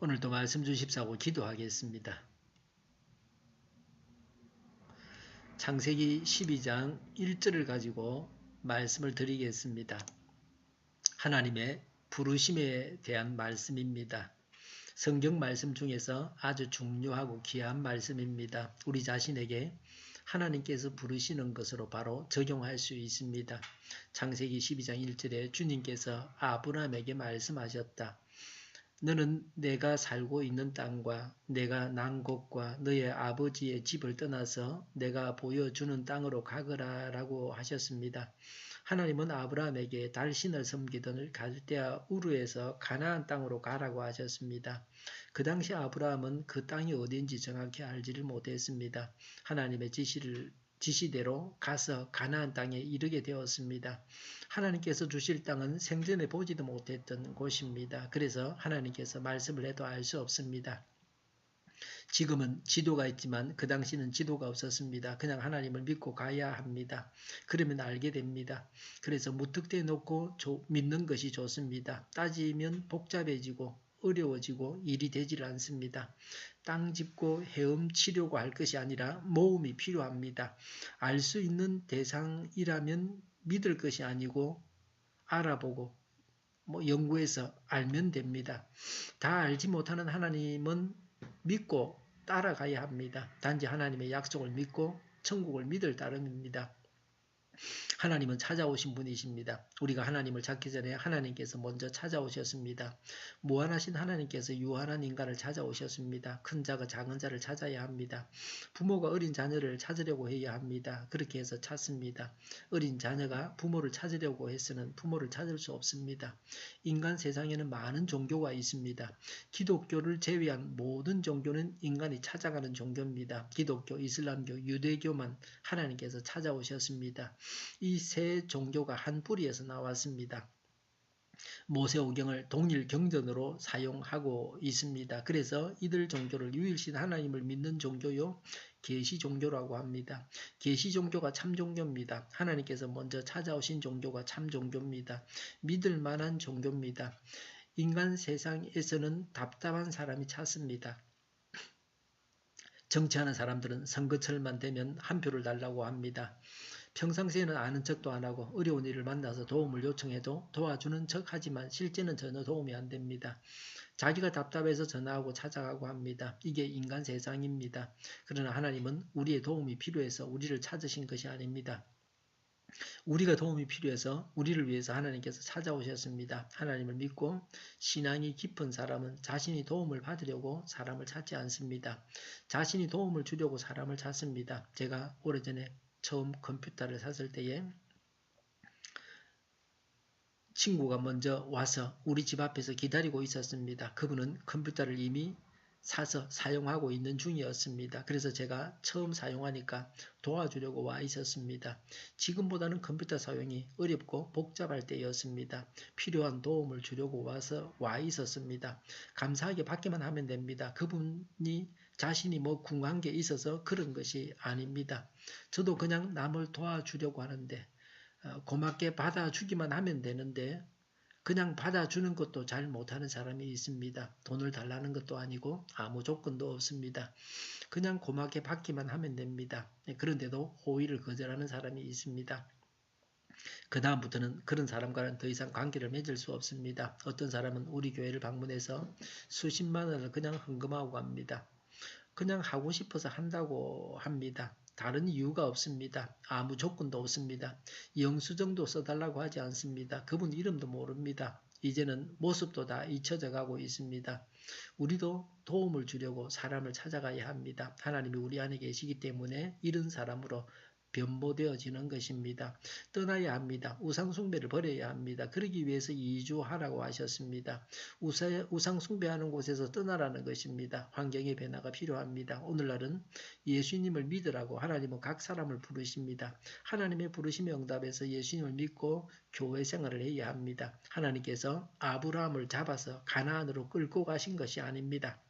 오늘도 말씀 주십사고 기도하겠습니다. 창세기 12장 1절을 가지고 말씀을 드리겠습니다. 하나님의 부르심에 대한 말씀입니다. 성경 말씀 중에서 아주 중요하고 귀한 말씀입니다. 우리 자신에게 하나님께서 부르시는 것으로 바로 적용할 수 있습니다. 창세기 12장 1절에 주님께서 아브라함에게 말씀하셨다. 너는 내가 살고 있는 땅과 내가 난 곳과 너의 아버지의 집을 떠나서 내가 보여주는 땅으로 가거라 라고 하셨습니다. 하나님은 아브라함에게 달신을 섬기던 갈대아 우르에서 가나안 땅으로 가라고 하셨습니다. 그 당시 아브라함은 그 땅이 어딘지 정확히 알지를 못했습니다. 하나님의 지시대로 가서 가나안 땅에 이르게 되었습니다. 하나님께서 주실 땅은 생전에 보지도 못했던 곳입니다. 그래서 하나님께서 말씀을 해도 알 수 없습니다. 지금은 지도가 있지만 그 당시는 지도가 없었습니다. 그냥 하나님을 믿고 가야 합니다. 그러면 알게 됩니다. 그래서 무턱대에 놓고 믿는 것이 좋습니다. 따지면 복잡해지고 어려워지고 일이 되질 않습니다. 땅 짚고 헤엄치려고 할 것이 아니라 모험이 필요합니다. 알 수 있는 대상이라면 믿을 것이 아니고 알아보고 연구해서 알면 됩니다. 다 알지 못하는 하나님은 믿고 따라가야 합니다. 단지 하나님의 약속을 믿고 천국을 믿을 따름입니다. 하나님은 찾아오신 분이십니다. 우리가 하나님을 찾기 전에 하나님께서 먼저 찾아오셨습니다. 무한하신 하나님께서 유한한 인간을 찾아오셨습니다. 큰 자가 작은 자를 찾아야 합니다. 부모가 어린 자녀를 찾으려고 해야 합니다. 그렇게 해서 찾습니다. 어린 자녀가 부모를 찾으려고 해서는 부모를 찾을 수 없습니다. 인간 세상에는 많은 종교가 있습니다. 기독교를 제외한 모든 종교는 인간이 찾아가는 종교입니다. 기독교, 이슬람교, 유대교만 하나님께서 찾아오셨습니다. 이 세 종교가 한 뿌리에서 나왔습니다. 모세오경을 동일 경전으로 사용하고 있습니다. 그래서 이들 종교를 유일신 하나님을 믿는 종교요 계시 종교라고 합니다. 계시 종교가 참 종교입니다. 하나님께서 먼저 찾아오신 종교가 참 종교입니다. 믿을 만한 종교입니다. 인간 세상에서는 답답한 사람이 찾습니다. 정치하는 사람들은 선거철만 되면 한 표를 달라고 합니다. 평상시에는 아는 척도 안 하고 어려운 일을 만나서 도움을 요청해도 도와주는 척 하지만 실제는 전혀 도움이 안 됩니다. 자기가 답답해서 전화하고 찾아가고 합니다. 이게 인간 세상입니다. 그러나 하나님은 우리의 도움이 필요해서 우리를 찾으신 것이 아닙니다. 우리가 도움이 필요해서 우리를 위해서 하나님께서 찾아오셨습니다. 하나님을 믿고 신앙이 깊은 사람은 자신이 도움을 받으려고 사람을 찾지 않습니다. 자신이 도움을 주려고 사람을 찾습니다. 제가 오래전에 처음 컴퓨터를 샀을 때에 친구가 먼저 와서 우리 집 앞에서 기다리고 있었습니다. 그분은 컴퓨터를 이미 사서 사용하고 있는 중이었습니다. 그래서 제가 처음 사용하니까 도와주려고 와 있었습니다. 지금보다는 컴퓨터 사용이 어렵고 복잡할 때였습니다. 필요한 도움을 주려고 와 있었습니다. 감사하게 받기만 하면 됩니다. 그분이 자신이 궁한 게 있어서 그런 것이 아닙니다. 저도 그냥 남을 도와주려고 하는데 고맙게 받아주기만 하면 되는데 그냥 받아주는 것도 잘 못하는 사람이 있습니다. 돈을 달라는 것도 아니고 아무 조건도 없습니다. 그냥 고맙게 받기만 하면 됩니다. 그런데도 호의를 거절하는 사람이 있습니다. 그 다음부터는 그런 사람과는 더 이상 관계를 맺을 수 없습니다. 어떤 사람은 우리 교회를 방문해서 수십만 원을 그냥 헌금하고 갑니다. 그냥 하고 싶어서 한다고 합니다. 다른 이유가 없습니다. 아무 조건도 없습니다. 영수증도 써달라고 하지 않습니다. 그분 이름도 모릅니다. 이제는 모습도 다 잊혀져 가고 있습니다. 우리도 도움을 주려고 사람을 찾아가야 합니다. 하나님이 우리 안에 계시기 때문에 이런 사람으로 변모되어지는 것입니다. 떠나야 합니다. 우상숭배를 버려야 합니다. 그러기 위해서 이주하라고 하셨습니다. 우상숭배하는 곳에서 떠나라는 것입니다. 환경의 변화가 필요합니다. 오늘날은 예수님을 믿으라고 하나님은 각 사람을 부르십니다. 하나님의 부르심에 응답해서 예수님을 믿고 교회 생활을 해야 합니다. 하나님께서 아브라함을 잡아서 가나안으로 끌고 가신 것이 아닙니다.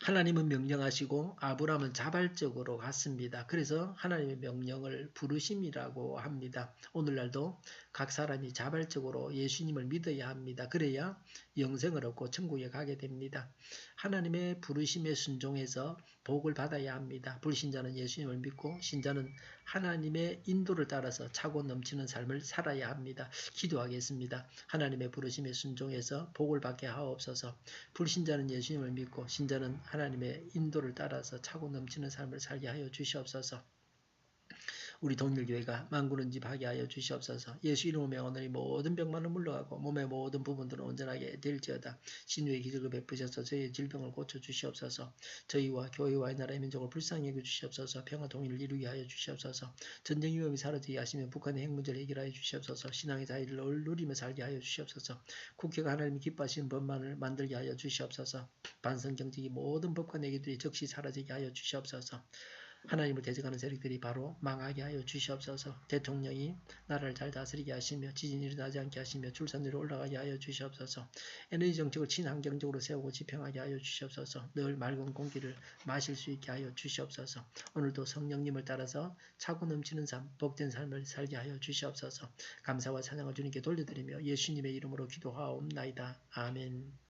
하나님은 명령하시고 아브라함은 자발적으로 갔습니다. 그래서 하나님의 명령을 부르심이라고 합니다. 오늘날도 각 사람이 자발적으로 예수님을 믿어야 합니다. 그래야 영생을 얻고 천국에 가게 됩니다. 하나님의 부르심에 순종해서 복을 받아야 합니다. 불신자는 예수님을 믿고 신자는 하나님의 인도를 따라서 차고 넘치는 삶을 살아야 합니다. 기도하겠습니다. 하나님의 부르심에 순종해서 복을 받게 하옵소서. 불신자는 예수님을 믿고 신자는 하나님의 인도를 따라서 차고 넘치는 삶을 살게 하여 주시옵소서. 우리 동일교회가 만군은집하게 하여 주시옵소서. 예수 이름으로 명하노니 모든 병만은 물러가고 몸의 모든 부분들은 온전하게 될지어다. 신유의 기적을 베푸셔서 저희의 질병을 고쳐주시옵소서. 저희와 교회와 나라의 민족을 불쌍히 여겨주시옵소서. 평화 통일을 이루게 하여 주시옵소서. 전쟁 위험이 사라지게 하시며 북한의 핵 문제를 해결하여 주시옵소서. 신앙의 자유를 누리며 살게 하여 주시옵소서. 국회가 하나님이 기뻐하시는 법만을 만들게 하여 주시옵소서. 반성경직이 모든 법과 내기들이 즉시 사라지게 하여 주시옵소서. 하나님을 대적하는 세력들이 바로 망하게 하여 주시옵소서. 대통령이 나라를 잘 다스리게 하시며 지진이 일어나지 않게 하시며 출산율이 올라가게 하여 주시옵소서. 에너지 정책을 친환경적으로 세우고 지평하게 하여 주시옵소서. 늘 맑은 공기를 마실 수 있게 하여 주시옵소서. 오늘도 성령님을 따라서 차고 넘치는 삶, 복된 삶을 살게 하여 주시옵소서. 감사와 찬양을 주님께 돌려드리며 예수님의 이름으로 기도하옵나이다. 아멘.